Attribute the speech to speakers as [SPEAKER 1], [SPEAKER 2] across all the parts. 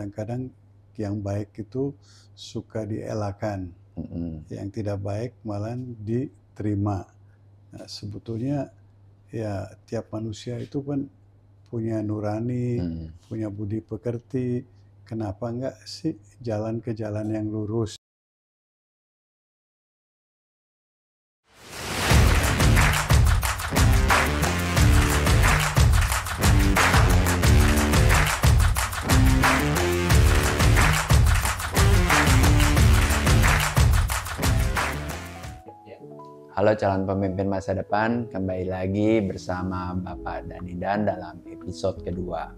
[SPEAKER 1] Kadang-kadang yang baik itu suka dielakkan, yang tidak baik malah diterima. Nah, sebetulnya ya tiap manusia itu kan punya nurani, punya budi pekerti. Kenapa enggak sih jalan ke jalan yang lurus?
[SPEAKER 2] Halo calon pemimpin masa depan, kembali lagi bersama Bapak Danidan dalam episode kedua.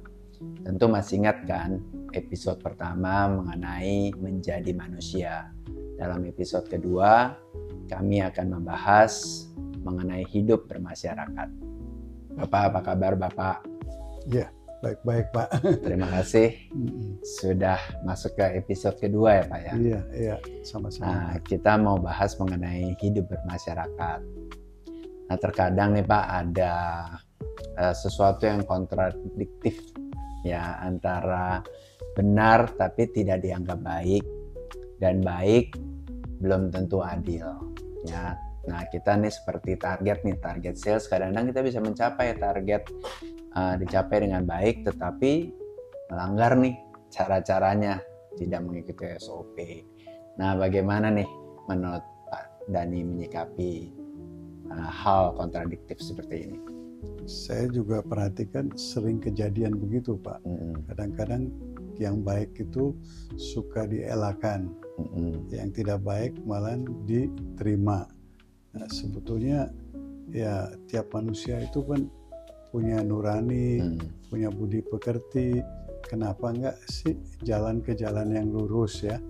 [SPEAKER 2] Tentu masih ingat kan episode pertama mengenai menjadi manusia. Dalam episode kedua, kami akan membahas mengenai hidup bermasyarakat. Bapak, apa kabar Bapak?
[SPEAKER 1] Ya, baik-baik Pak.
[SPEAKER 2] Terima kasih sudah masuk ke episode kedua ya Pak ya.
[SPEAKER 1] Iya, sama-sama.
[SPEAKER 2] Nah, kita mau bahas mengenai hidup bermasyarakat. Nah, terkadang nih Pak ada sesuatu yang kontradiktif ya, antara benar tapi tidak dianggap baik dan baik belum tentu adil ya. Nah, kita nih seperti target sales, kadang-kadang kita bisa mencapai target dicapai dengan baik tetapi melanggar nih cara-caranya, tidak mengikuti SOP. Nah, bagaimana nih menurut Pak Dani menyikapi hal kontradiktif seperti ini?
[SPEAKER 1] Saya juga perhatikan sering kejadian begitu Pak. Kadang-kadang yang baik itu suka dielakkan, yang tidak baik malah diterima. Nah, sebetulnya ya tiap manusia itu kan punya nurani, punya budi pekerti. Kenapa enggak sih jalan ke jalan yang lurus ya?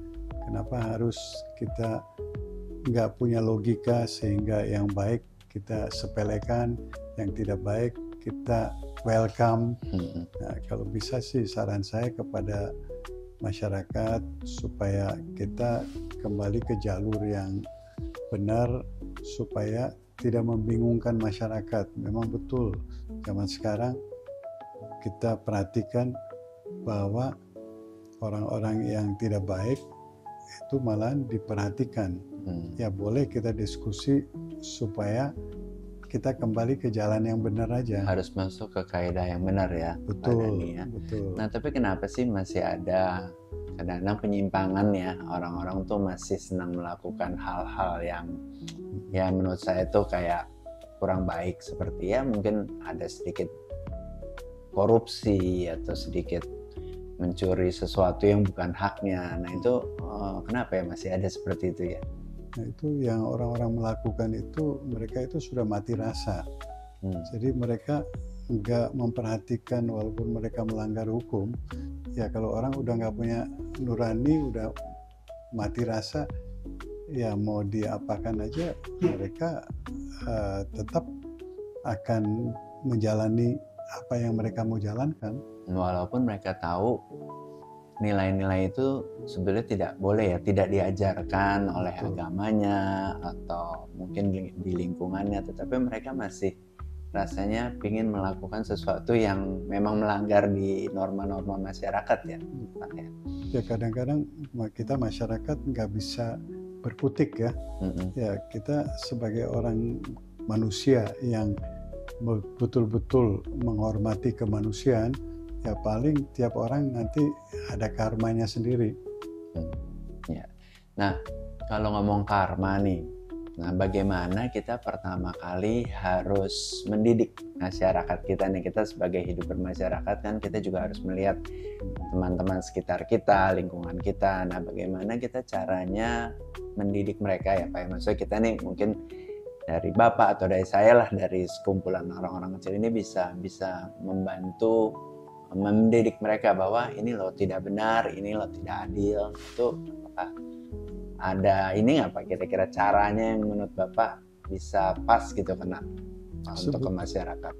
[SPEAKER 1] Kenapa harus kita enggak punya logika sehingga yang baik kita sepelekan, yang tidak baik kita welcome. Nah, kalau bisa sih saran saya kepada masyarakat supaya kita kembali ke jalur yang benar supaya tidak membingungkan masyarakat. Memang betul zaman sekarang kita perhatikan bahwa orang-orang yang tidak baik itu malah diperhatikan. Ya boleh kita diskusi supaya kita kembali ke jalan yang benar aja.
[SPEAKER 2] Harus masuk ke kaidah yang benar ya.
[SPEAKER 1] Betul,
[SPEAKER 2] ya.
[SPEAKER 1] betul.
[SPEAKER 2] Nah, tapi kenapa sih masih ada kadang-kadang penyimpangan ya, orang-orang tuh masih senang melakukan hal-hal yang ya menurut saya tuh kayak kurang baik, seperti ya mungkin ada sedikit korupsi atau sedikit mencuri sesuatu yang bukan haknya. Nah, itu kenapa ya masih ada seperti itu ya?
[SPEAKER 1] Nah, itu yang orang-orang melakukan itu, mereka itu sudah mati rasa. Jadi mereka nggak memperhatikan walaupun mereka melanggar hukum. Ya kalau orang udah nggak punya nurani, udah mati rasa, ya mau diapakan aja, mereka tetap akan menjalani apa yang mereka mau jalankan.
[SPEAKER 2] Walaupun mereka tahu nilai-nilai itu sebenarnya tidak boleh ya, tidak diajarkan oleh agamanya atau mungkin di lingkungannya, tetapi mereka masih rasanya ingin melakukan sesuatu yang memang melanggar di norma-norma masyarakat ya.
[SPEAKER 1] Ya kadang-kadang kita masyarakat nggak bisa berkutik ya. Ya kita sebagai orang manusia yang betul-betul menghormati kemanusiaan, ya paling tiap orang nanti ada karmanya sendiri.
[SPEAKER 2] Ya. Nah, kalau ngomong karma nih, nah bagaimana kita pertama kali harus mendidik masyarakat kita nih? Kita sebagai hidup bermasyarakat kan kita juga harus melihat teman-teman sekitar kita, lingkungan kita. Nah, bagaimana kita caranya mendidik mereka ya Pak? Maksudnya kita nih mungkin dari Bapak atau dari saya lah, dari sekumpulan orang-orang kecil ini bisa membantu mendidik mereka bahwa ini loh tidak benar, ini loh tidak adil. Itu apakah ada ini nggak Pak kira-kira caranya yang menurut Bapak bisa pas gitu kena untuk ke masyarakat?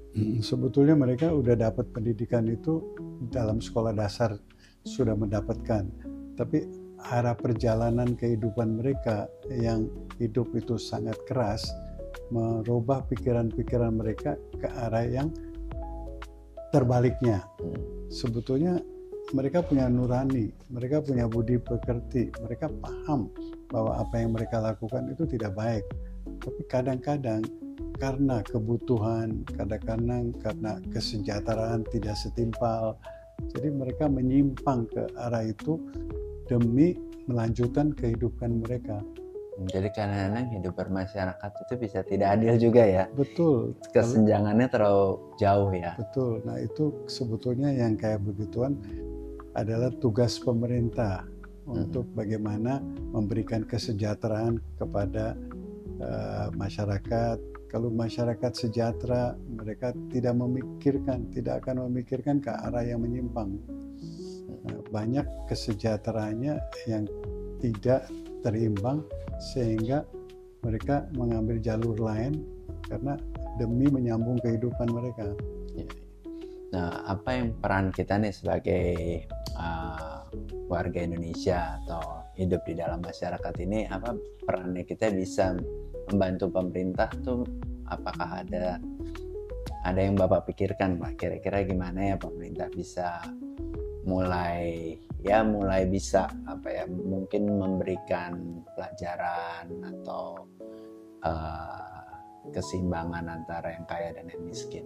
[SPEAKER 1] Sebetulnya mereka udah dapat pendidikan itu dalam sekolah dasar, sudah mendapatkan. Tapi arah perjalanan kehidupan mereka yang hidup itu sangat keras, merubah pikiran-pikiran mereka ke arah yang terbaliknya. Sebetulnya mereka punya nurani, mereka punya budi pekerti, mereka paham bahwa apa yang mereka lakukan itu tidak baik. Tapi kadang-kadang karena kebutuhan, kadang-kadang karena kesejahteraan tidak setimpal, jadi mereka menyimpang ke arah itu demi melanjutkan kehidupan mereka.
[SPEAKER 2] Jadi kadang-kadang hidup bermasyarakat itu bisa tidak adil juga ya.
[SPEAKER 1] Betul.
[SPEAKER 2] Kesenjangannya terlalu jauh ya.
[SPEAKER 1] Betul. Nah itu sebetulnya yang kayak begituan adalah tugas pemerintah untuk bagaimana memberikan kesejahteraan kepada masyarakat. Kalau masyarakat sejahtera, mereka tidak akan memikirkan ke arah yang menyimpang. Nah, banyak kesejahteraannya yang tidak terimbang sehingga mereka mengambil jalur lain karena demi menyambung kehidupan mereka.
[SPEAKER 2] Nah, apa yang peran kita nih sebagai warga Indonesia atau hidup di dalam masyarakat ini, apa perannya kita bisa membantu pemerintah tuh? Apakah ada yang Bapak pikirkan, Pak? Kira-kira gimana ya pemerintah bisa mulai bisa mungkin memberikan pelajaran atau keseimbangan antara yang kaya dan yang miskin.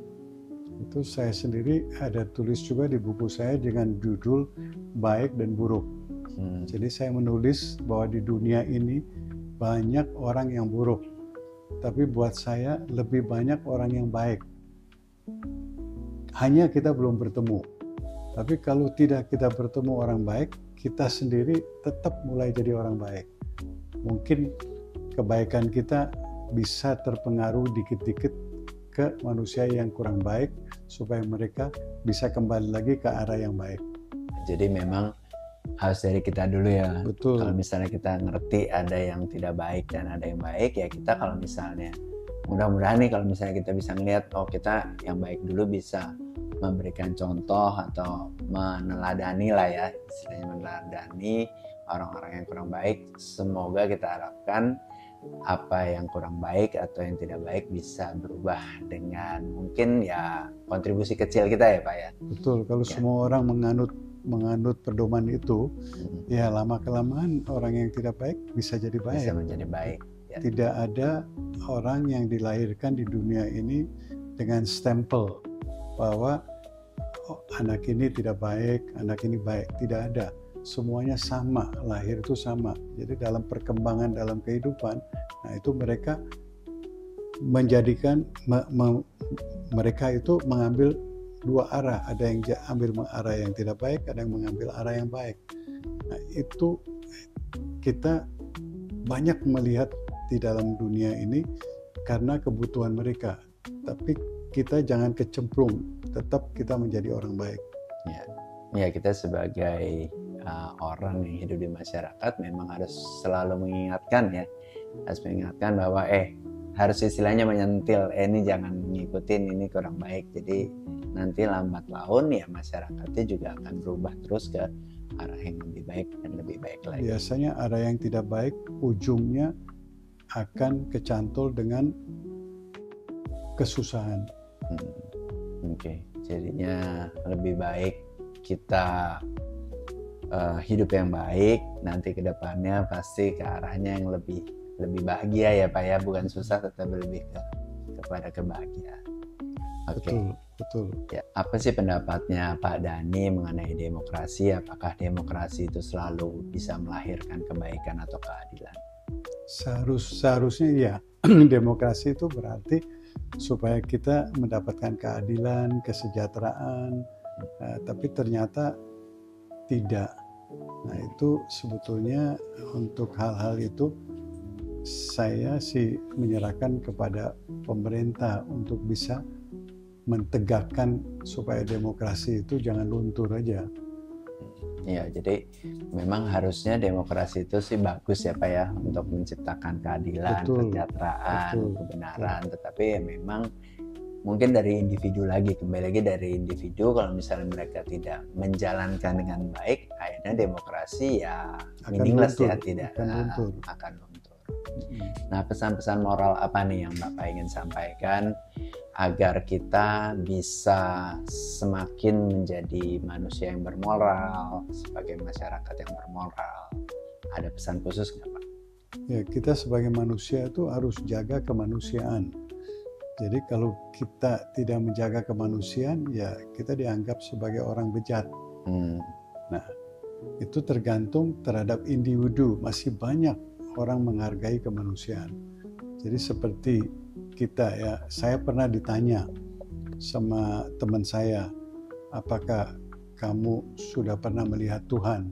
[SPEAKER 1] Itu saya sendiri ada tulis juga di buku saya dengan judul Baik dan Buruk. Jadi saya menulis bahwa di dunia ini banyak orang yang buruk, tapi buat saya lebih banyak orang yang baik. Hanya kita belum bertemu. Tapi kalau tidak kita bertemu orang baik, kita sendiri tetap mulai jadi orang baik. Mungkin kebaikan kita bisa terpengaruh dikit-dikit ke manusia yang kurang baik, supaya mereka bisa kembali lagi ke arah yang baik.
[SPEAKER 2] Jadi memang harus dari kita dulu ya.
[SPEAKER 1] Betul.
[SPEAKER 2] Kalau misalnya kita ngerti ada yang tidak baik dan ada yang baik, ya kita kalau misalnya, mudah-mudahan nih kalau misalnya kita bisa ngelihat, oh kita yang baik dulu bisa memberikan contoh atau meneladani lah ya, istilahnya meneladani orang-orang yang kurang baik. Semoga kita harapkan apa yang kurang baik atau yang tidak baik bisa berubah dengan mungkin ya kontribusi kecil kita ya Pak ya.
[SPEAKER 1] Betul, kalau semua orang menganut pedoman itu, ya lama-kelamaan orang yang tidak baik bisa jadi baik.
[SPEAKER 2] Bisa menjadi baik.
[SPEAKER 1] Ya. Tidak ada orang yang dilahirkan di dunia ini dengan stempel bahwa anak ini tidak baik, anak ini baik. Tidak ada. Semuanya sama, lahir itu sama. Jadi dalam perkembangan dalam kehidupan, nah itu mereka menjadikan mereka itu mengambil dua arah. Ada yang ambil arah yang tidak baik, ada yang mengambil arah yang baik. Nah itu kita banyak melihat di dalam dunia ini karena kebutuhan mereka. Tapi kita jangan kecemplung, tetap kita menjadi orang baik.
[SPEAKER 2] Ya kita sebagai orang yang hidup di masyarakat memang harus selalu mengingatkan ya, harus mengingatkan bahwa harus istilahnya menyentil, ini jangan ngikutin, ini kurang baik. Jadi nanti lambat laun ya masyarakatnya juga akan berubah terus ke arah yang lebih baik dan lebih baik lagi.
[SPEAKER 1] Biasanya arah yang tidak baik ujungnya akan kecantol dengan kesusahan.
[SPEAKER 2] Oke. Jadinya lebih baik kita hidup yang baik, nanti ke depannya pasti ke arahnya yang lebih bahagia ya Pak ya, bukan susah tetapi lebih kepada kebahagiaan.
[SPEAKER 1] Oke. Betul.
[SPEAKER 2] Ya, apa sih pendapatnya Pak Dhani mengenai demokrasi? Apakah demokrasi itu selalu bisa melahirkan kebaikan atau keadilan?
[SPEAKER 1] Seharusnya ya. Demokrasi itu berarti supaya kita mendapatkan keadilan, kesejahteraan, tapi ternyata tidak. Nah itu sebetulnya untuk hal-hal itu saya sih menyerahkan kepada pemerintah untuk bisa mentegakkan supaya demokrasi itu jangan luntur aja.
[SPEAKER 2] Ya, jadi memang harusnya demokrasi itu sih bagus ya Pak ya, untuk menciptakan keadilan, kesejahteraan, kebenaran. Tetapi ya memang mungkin dari individu lagi, kembali lagi dari individu. Kalau misalnya mereka tidak menjalankan dengan baik, akhirnya demokrasi ya meaningless ya, tidak akan luntur. Nah, pesan-pesan moral apa nih yang Bapak ingin sampaikan agar kita bisa semakin menjadi manusia yang bermoral, sebagai masyarakat yang bermoral. Ada pesan khusus nggak Pak?
[SPEAKER 1] Ya, kita sebagai manusia itu harus jaga kemanusiaan. Jadi kalau kita tidak menjaga kemanusiaan, ya kita dianggap sebagai orang bejat. Nah, itu tergantung terhadap individu. Masih banyak orang menghargai kemanusiaan. Jadi seperti kita ya, saya pernah ditanya sama teman saya, apakah kamu sudah pernah melihat Tuhan?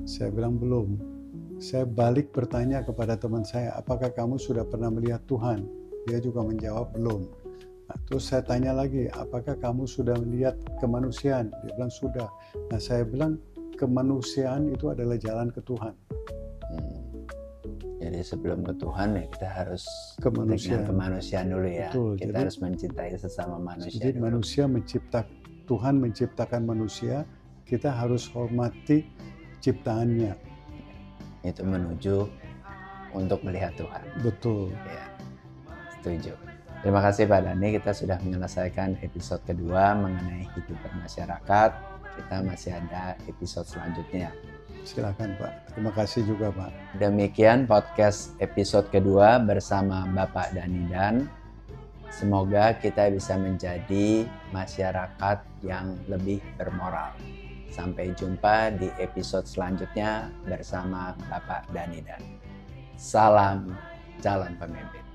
[SPEAKER 1] Saya bilang belum. Saya balik bertanya kepada teman saya, apakah kamu sudah pernah melihat Tuhan? Dia juga menjawab belum. Nah, terus saya tanya lagi, apakah kamu sudah melihat kemanusiaan? Dia bilang sudah. Nah, saya bilang kemanusiaan itu adalah jalan ke Tuhan.
[SPEAKER 2] Jadi sebelum ke Tuhan ya kita harus kemanusiaan dulu ya.
[SPEAKER 1] Betul,
[SPEAKER 2] kita
[SPEAKER 1] jadi,
[SPEAKER 2] harus mencintai sesama manusia.
[SPEAKER 1] Jadi dulu. Tuhan menciptakan manusia, kita harus hormati ciptaannya.
[SPEAKER 2] Itu menuju untuk melihat Tuhan.
[SPEAKER 1] Betul.
[SPEAKER 2] Ya, setuju. Terima kasih Pak Dhani, kita sudah menyelesaikan episode kedua mengenai hidup bermasyarakat. Kita masih ada episode selanjutnya.
[SPEAKER 1] Silakan Pak. Terima kasih juga Pak.
[SPEAKER 2] Demikian podcast episode kedua bersama Bapak Dhani Dan. Semoga kita bisa menjadi masyarakat yang lebih bermoral. Sampai jumpa di episode selanjutnya bersama Bapak Dhani Dan. Salam calon pemimpin.